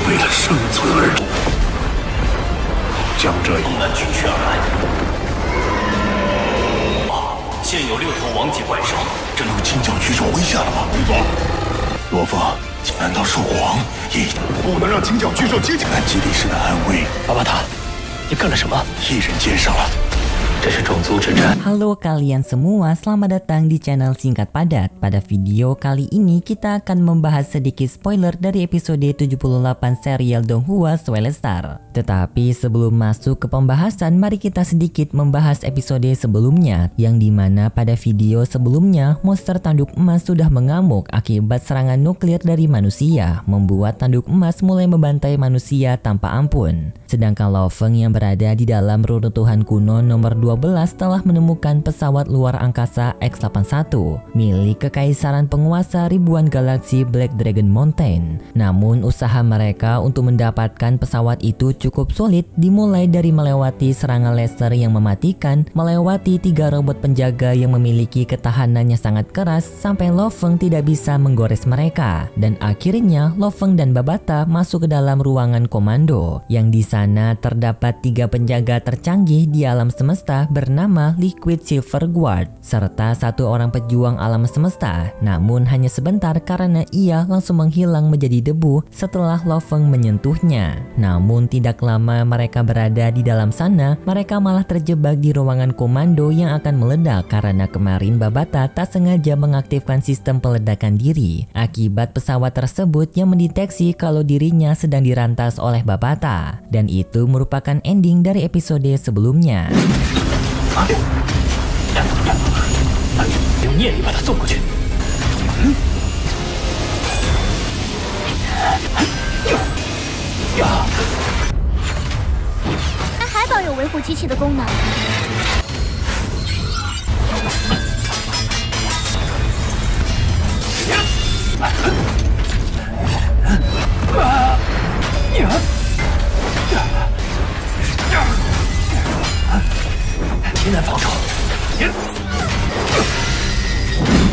为了生存而将这东南军区而来。现有6头王级怪兽，这有清剿巨兽麾下了吗？不错。罗峰，难道兽皇也不能让清剿巨兽接近南基地师的安危？巴巴塔，你干了什么？一人肩上了。 这是种族之战。Halo kalian semua, selamat datang di channel Singkat Padat. Pada video kali ini kita akan membahas sedikit spoiler dari episode 78 serial Donghua Soulstar. Tetapi sebelum masuk ke pembahasan, mari kita sedikit membahas episode sebelumnya, yang dimana pada video sebelumnya monster tanduk emas sudah mengamuk akibat serangan nuklir dari manusia, membuat tanduk emas mulai membantai manusia tanpa ampun. Sedangkan Lo Feng yang berada di dalam reruntuhan kuno nomor 12 telah menemukan pesawat luar angkasa X-81 milik kekaisaran penguasa ribuan galaksi Black Dragon Mountain. Namun usaha mereka untuk mendapatkan pesawat itu cukup sulit, dimulai dari melewati serangan laser yang mematikan, melewati 3 robot penjaga yang memiliki ketahanannya sangat keras sampai Lo Feng tidak bisa menggores mereka. Dan akhirnya Lo Feng dan Babata masuk ke dalam ruangan komando, yang di sana terdapat 3 penjaga tercanggih di alam semesta bernama Liquid Silver Guard, serta 1 orang pejuang alam semesta. Namun hanya sebentar karena ia langsung menghilang menjadi debu setelah Lo Feng menyentuhnya. Namun tidak lama mereka berada di dalam sana, mereka malah terjebak di ruangan komando yang akan meledak karena kemarin Babata tak sengaja mengaktifkan sistem peledakan diri. Akibat pesawat tersebut yang mendeteksi kalau dirinya sedang dirantas oleh Babata. Dan itu merupakan ending dari episode sebelumnya. 用念力把他送过去。它还保有维护机器的功能。现在防守。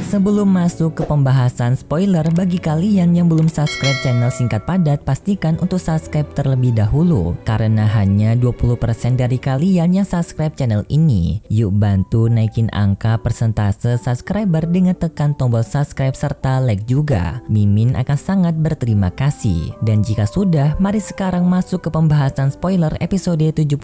Sebelum masuk ke pembahasan spoiler, bagi kalian yang belum subscribe channel Singkat Padat, pastikan untuk subscribe terlebih dahulu, karena hanya 20% dari kalian yang subscribe channel ini. Yuk bantu naikin angka persentase subscriber dengan tekan tombol subscribe serta like juga. Mimin akan sangat berterima kasih. Dan jika sudah, mari sekarang masuk ke pembahasan spoiler episode 78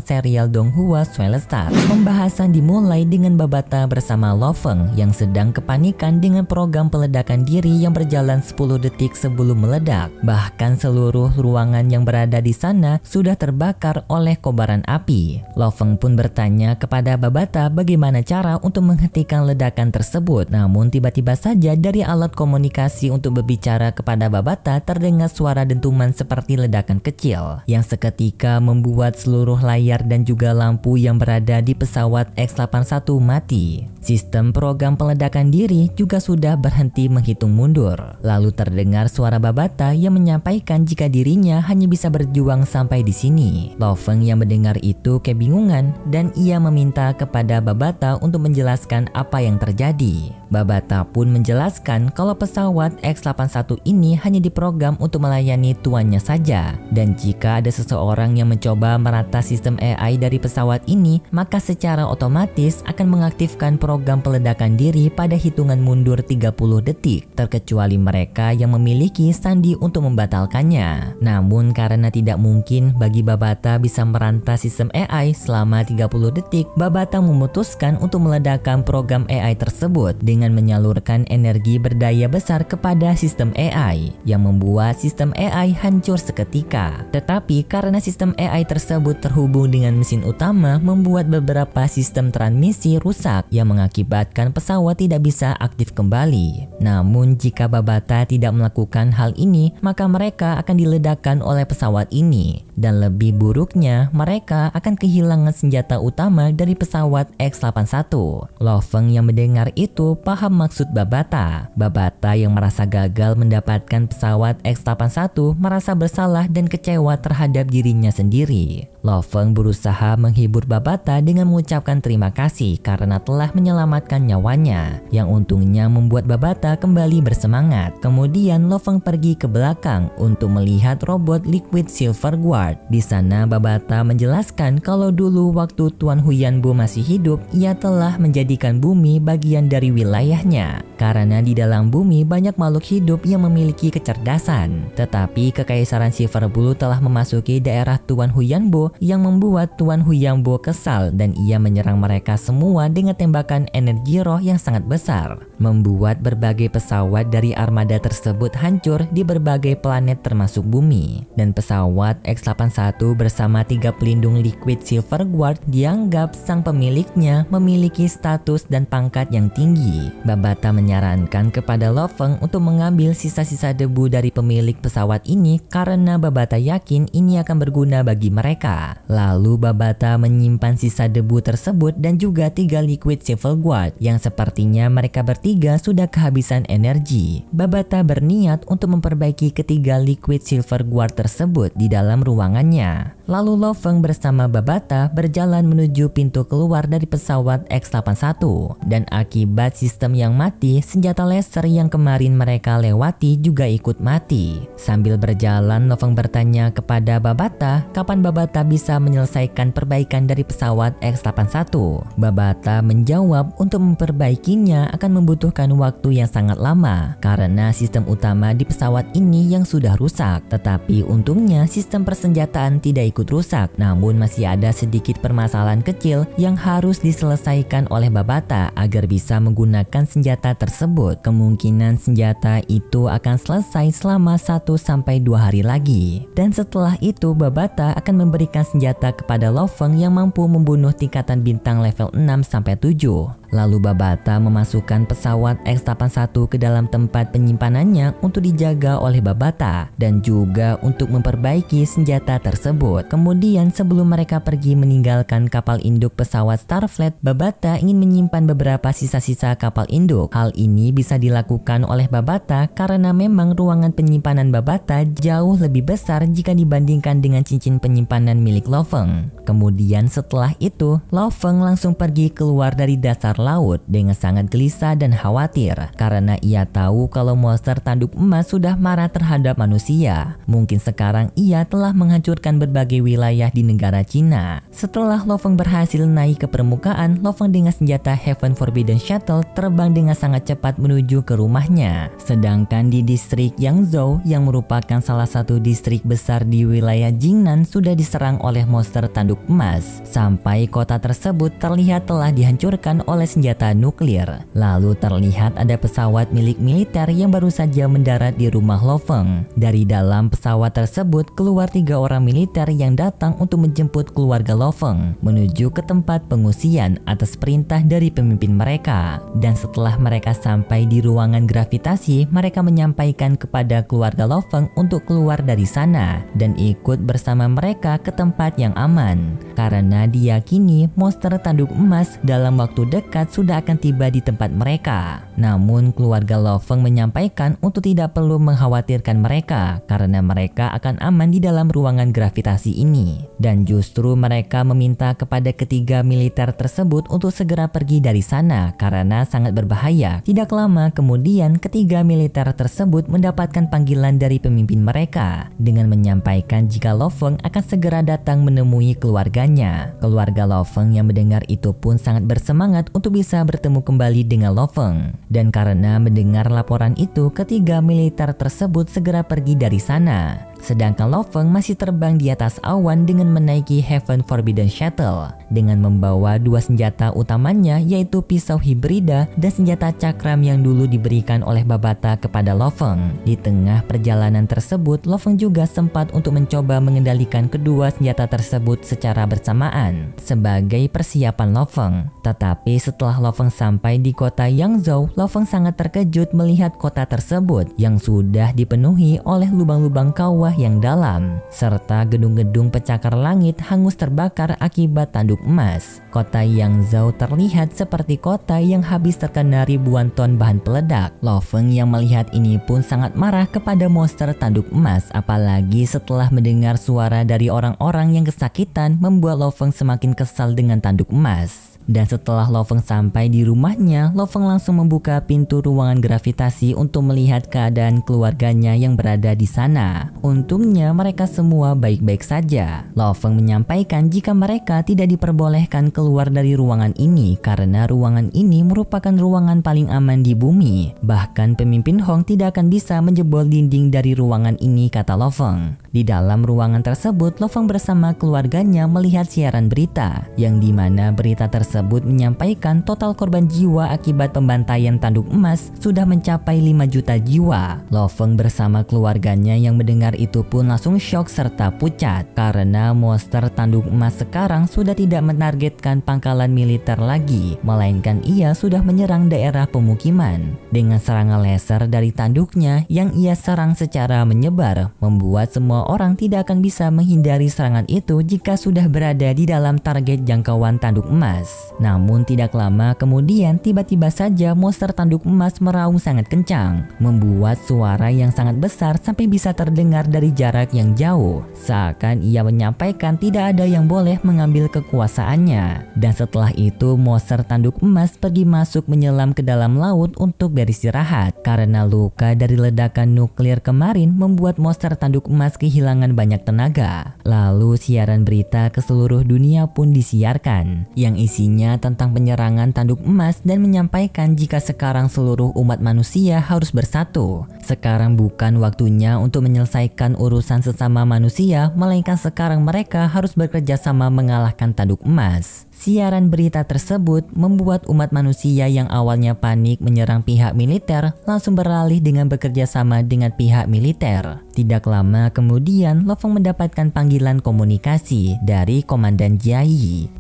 serial Donghua Soulstar. Pembahasan dimulai dengan Babata bersama Lo Feng yang sedang kepanikan dengan program peledakan diri yang berjalan 10 detik sebelum meledak. Bahkan seluruh ruangan yang berada di sana sudah terbakar oleh kobaran api. Lo Feng pun bertanya kepada Babata bagaimana cara untuk menghentikan ledakan tersebut. Namun tiba-tiba saja dari alat komunikasi untuk berbicara kepada Babata terdengar suara dentuman seperti ledakan kecil yang seketika membuat seluruh layar dan juga lampu yang berada di pesawat X-81 mati. Sistem program peledakan diri juga sudah berhenti menghitung mundur. Lalu terdengar suara Babata yang menyampaikan jika dirinya hanya bisa berjuang sampai di sini. Lo Feng yang mendengar itu kebingungan dan ia meminta kepada Babata untuk menjelaskan apa yang terjadi. Babata pun menjelaskan kalau pesawat X-81 ini hanya diprogram untuk melayani tuannya saja. Dan jika ada seseorang yang mencoba merata sistem AI dari pesawat ini, maka secara otomatis akan mengaktifkan program peledakan diri pada hitungan mundur 30 detik, terkecuali mereka yang memiliki sandi untuk membatalkannya. Namun karena tidak mungkin bagi Babata bisa meranta sistem AI selama 30 detik, Babata memutuskan untuk meledakkan program AI tersebut dengan menyalurkan energi berdaya besar kepada sistem AI yang membuat sistem AI hancur seketika. Tetapi karena sistem AI tersebut terhubung dengan mesin utama, membuat beberapa sistem transmisi rusak yang mengakibatkan pesawat tidak bisa aktif kembali. Namun jika Babata tidak melakukan hal ini, maka mereka akan diledakkan oleh pesawat ini. Dan lebih buruknya, mereka akan kehilangan senjata utama dari pesawat X-81. Lo Feng yang mendengar itu paham maksud Babata. Babata yang merasa gagal mendapatkan pesawat X-81 merasa bersalah dan kecewa terhadap dirinya sendiri. Lo Feng berusaha menghibur Babata dengan mengucapkan terima kasih karena telah menyelamatkan nyawanya, yang untungnya membuat Babata kembali bersemangat. Kemudian Lo Feng pergi ke belakang untuk melihat robot Liquid Silver Guard. Di sana Babata menjelaskan kalau dulu waktu Tuan Huyanbo masih hidup, ia telah menjadikan bumi bagian dari wilayahnya. Karena di dalam bumi banyak makhluk hidup yang memiliki kecerdasan. Tetapi Kekaisaran Silver Blue telah memasuki daerah Tuan Huyanbo yang membuat Tuan Huyanbo kesal dan ia menyerang mereka semua dengan tembakan energi roh yang sangat besar, membuat berbagai pesawat dari armada tersebut hancur di berbagai planet termasuk bumi. Dan pesawat X-81 bersama 3 pelindung Liquid Silver Guard dianggap sang pemiliknya memiliki status dan pangkat yang tinggi. Babata menyarankan kepada Lo Feng untuk mengambil sisa-sisa debu dari pemilik pesawat ini karena Babata yakin ini akan berguna bagi mereka. Lalu Babata menyimpan sisa debu tersebut dan juga 3 Liquid Silver Guard yang sepertinya mereka bertiga sudah kehabisan energi. Babata berniat untuk memperbaiki ketiga Liquid Silver Guard tersebut di dalam ruangannya. Lalu Lo Feng bersama Babata berjalan menuju pintu keluar dari pesawat X-81 dan akibat sistem yang mati, senjata laser yang kemarin mereka lewati juga ikut mati. Sambil berjalan, Lo Feng bertanya kepada Babata kapan Babata bisa menyelesaikan perbaikan dari pesawat X-81. Babata menjawab untuk memperbaikinya akan membutuhkan waktu yang sangat lama karena sistem utama di pesawat ini yang sudah rusak. Tetapi untungnya sistem persenjataan tidak ikut rusak, namun masih ada sedikit permasalahan kecil yang harus diselesaikan oleh Babata agar bisa menggunakan senjata tersebut. Kemungkinan senjata itu akan selesai selama 1-2 hari lagi. Dan setelah itu Babata akan memberikan senjata kepada Lo Feng yang mampu membunuh tingkatan bintang level 6-7. Lalu Babata memasukkan pesawat X-81 ke dalam tempat penyimpanannya untuk dijaga oleh Babata dan juga untuk memperbaiki senjata tersebut. Kemudian sebelum mereka pergi meninggalkan kapal induk pesawat Starfleet, Babata ingin menyimpan beberapa sisa-sisa kapal induk. Hal ini bisa dilakukan oleh Babata karena memang ruangan penyimpanan Babata jauh lebih besar jika dibandingkan dengan cincin penyimpanan milik Lo Feng. Kemudian setelah itu, Lo Feng langsung pergi keluar dari dasar laut dengan sangat gelisah dan khawatir karena ia tahu kalau monster tanduk emas sudah marah terhadap manusia. Mungkin sekarang ia telah menghancurkan berbagai wilayah di negara Cina. Setelah Lo Feng berhasil naik ke permukaan, Lo Feng dengan senjata Heaven Forbidden Shuttle terbang dengan sangat cepat menuju ke rumahnya. Sedangkan di distrik Yangzhou yang merupakan salah satu distrik besar di wilayah Jingnan sudah diserang oleh monster tanduk emas sampai kota tersebut terlihat telah dihancurkan oleh senjata nuklir. Lalu terlihat ada pesawat milik militer yang baru saja mendarat di rumah Lo Feng. Dari dalam pesawat tersebut keluar 3 orang militer yang datang untuk menjemput keluarga Lo Feng menuju ke tempat pengungsian atas perintah dari pemimpin mereka. Dan setelah mereka sampai di ruangan gravitasi, mereka menyampaikan kepada keluarga Lo Feng untuk keluar dari sana dan ikut bersama mereka ke tempat yang aman karena diyakini monster tanduk emas dalam waktu dekat sudah akan tiba di tempat mereka. Namun keluarga Lo Feng menyampaikan untuk tidak perlu mengkhawatirkan mereka karena mereka akan aman di dalam ruangan gravitasi ini. Dan justru mereka meminta kepada ketiga militer tersebut untuk segera pergi dari sana karena sangat berbahaya. Tidak lama kemudian ketiga militer tersebut mendapatkan panggilan dari pemimpin mereka dengan menyampaikan jika Lo Feng akan segera datang menemui keluarganya. Keluarga Lo Feng yang mendengar itu pun sangat bersemangat untuk bisa bertemu kembali dengan Lo Feng. Dan karena mendengar laporan itu, ketiga militer tersebut segera pergi dari sana. Sedangkan Lo Feng masih terbang di atas awan dengan menaiki Heaven Forbidden Shuttle dengan membawa 2 senjata utamanya yaitu pisau hibrida dan senjata cakram yang dulu diberikan oleh Babata kepada Lo Feng. Di tengah perjalanan tersebut, Lo Feng juga sempat untuk mencoba mengendalikan kedua senjata tersebut secara bersamaan sebagai persiapan Lo Feng. Tetapi setelah Lo Feng sampai di kota Yangzhou, Lo Feng sangat terkejut melihat kota tersebut yang sudah dipenuhi oleh lubang-lubang kawah lembah yang dalam, serta gedung-gedung pencakar langit hangus terbakar akibat tanduk emas. Kota Yangzhou terlihat seperti kota yang habis terkena ribuan ton bahan peledak. Lo Feng yang melihat ini pun sangat marah kepada monster tanduk emas, apalagi setelah mendengar suara dari orang-orang yang kesakitan membuat Lo Feng semakin kesal dengan tanduk emas. Dan setelah Lo Feng sampai di rumahnya, Lo Feng langsung membuka pintu ruangan gravitasi untuk melihat keadaan keluarganya yang berada di sana. Untungnya mereka semua baik-baik saja. Lo Feng menyampaikan jika mereka tidak diperbolehkan keluar dari ruangan ini karena ruangan ini merupakan ruangan paling aman di bumi. Bahkan pemimpin Hong tidak akan bisa menjebol dinding dari ruangan ini, kata Lo Feng. Di dalam ruangan tersebut, Lo Feng bersama keluarganya melihat siaran berita, yang dimana berita tersebut menyampaikan total korban jiwa akibat pembantaian tanduk emas sudah mencapai 5 juta jiwa. Lo Feng bersama keluarganya yang mendengar itu pun langsung syok serta pucat, karena monster tanduk emas sekarang sudah tidak menargetkan pangkalan militer lagi, melainkan ia sudah menyerang daerah pemukiman. Dengan serangan laser dari tanduknya yang ia serang secara menyebar, membuat semua orang tidak akan bisa menghindari serangan itu jika sudah berada di dalam target jangkauan tanduk emas. Namun tidak lama kemudian tiba-tiba saja monster tanduk emas meraung sangat kencang, membuat suara yang sangat besar sampai bisa terdengar dari jarak yang jauh. Seakan ia menyampaikan tidak ada yang boleh mengambil kekuasaannya. Dan setelah itu monster tanduk emas pergi masuk menyelam ke dalam laut untuk beristirahat, karena luka dari ledakan nuklir kemarin membuat monster tanduk emas kehilangan banyak tenaga. Lalu siaran berita ke seluruh dunia pun disiarkan, yang isinya tentang penyerangan tanduk emas dan menyampaikan jika sekarang seluruh umat manusia harus bersatu. Sekarang bukan waktunya untuk menyelesaikan urusan sesama manusia, melainkan sekarang mereka harus bekerja sama mengalahkan tanduk emas. Siaran berita tersebut membuat umat manusia yang awalnya panik menyerang pihak militer langsung beralih dengan bekerja sama dengan pihak militer. Tidak lama kemudian, Lo Feng mendapatkan panggilan komunikasi dari Komandan Jia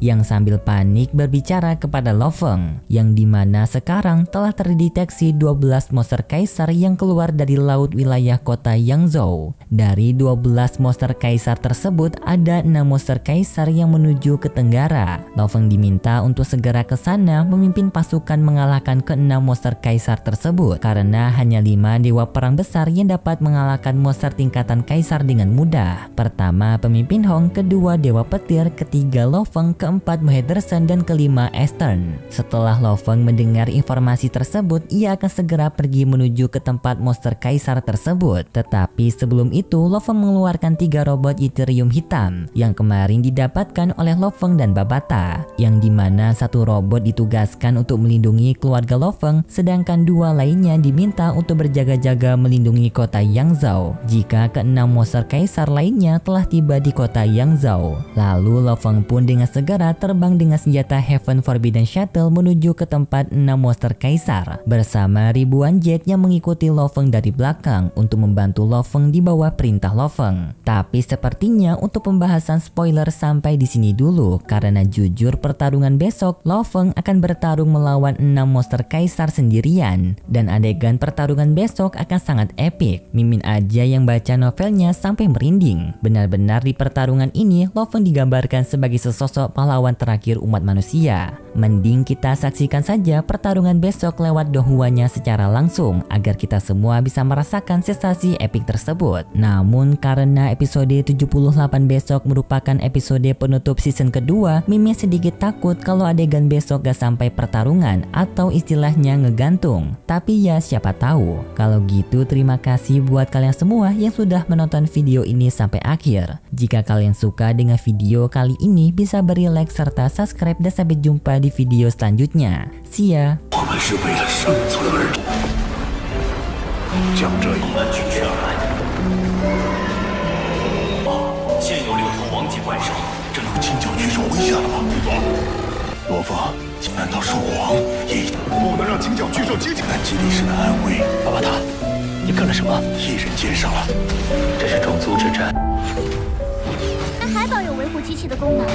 yang sambil panik berbicara kepada Lo Feng, yang dimana sekarang telah terdeteksi 12 monster kaisar yang keluar dari laut wilayah kota Yangzhou. Dari 12 monster kaisar tersebut, ada 6 monster kaisar yang menuju ke tenggara. Lo Feng diminta untuk segera ke sana memimpin pasukan mengalahkan ke-6 monster kaisar tersebut, karena hanya 5 dewa perang besar yang dapat mengalahkan monster tingkatan kaisar dengan mudah. Pertama pemimpin Hong, kedua dewa petir, ketiga Lo Feng, keempat Mahederson, dan kelima Eastern. Setelah Lo Feng mendengar informasi tersebut, ia akan segera pergi menuju ke tempat monster kaisar tersebut. Tetapi sebelum itu, Lo Feng mengeluarkan 3 robot Ethereum hitam yang kemarin didapatkan oleh Lo Feng dan Babata, yang dimana satu robot ditugaskan untuk melindungi keluarga Lo Feng, sedangkan 2 lainnya diminta untuk berjaga-jaga melindungi kota Yangzhou jika ke-6 monster kaisar lainnya telah tiba di kota Yangzhou. Lalu Lo Feng pun dengan segera terbang dengan senjata Heaven Forbidden Shuttle menuju ke tempat 6 monster kaisar bersama ribuan jet yang mengikuti Lo Feng dari belakang untuk membantu Lo Feng di bawah perintah Lo Feng. Tapi sepertinya untuk pembahasan spoiler sampai di sini dulu, karena jujur pertarungan besok Lo Feng akan bertarung melawan 6 monster kaisar sendirian, dan adegan pertarungan besok akan sangat epic. Mimin aja yang baca novelnya sampai merinding. Benar-benar di pertarungan ini Lo Feng digambarkan sebagai sesosok pahlawan terakhir umat manusia. Mending kita saksikan saja pertarungan besok lewat dohuannya secara langsung agar kita semua bisa merasakan sensasi epic tersebut. Namun karena episode 78 besok merupakan episode penutup season kedua, Mimin sedikit takut kalau adegan besok gak sampai pertarungan atau istilahnya ngegantung. Tapi ya siapa tahu. Kalau gitu terima kasih buat kalian semua yang sudah menonton video ini sampai akhir. Jika kalian suka dengan video kali ini, bisa beri like serta subscribe, dan sampai jumpa di video selanjutnya. See ya. 我们是为了生存而战，将这一难取下来。现有6头王级怪兽，这能轻脚举手挥下了吗？不错。罗峰，难道兽皇也不能让轻脚巨兽接近？但基地师的安危，巴巴塔，你干了什么？一人肩上了。这是种族之战。它还保有维护机器的功能。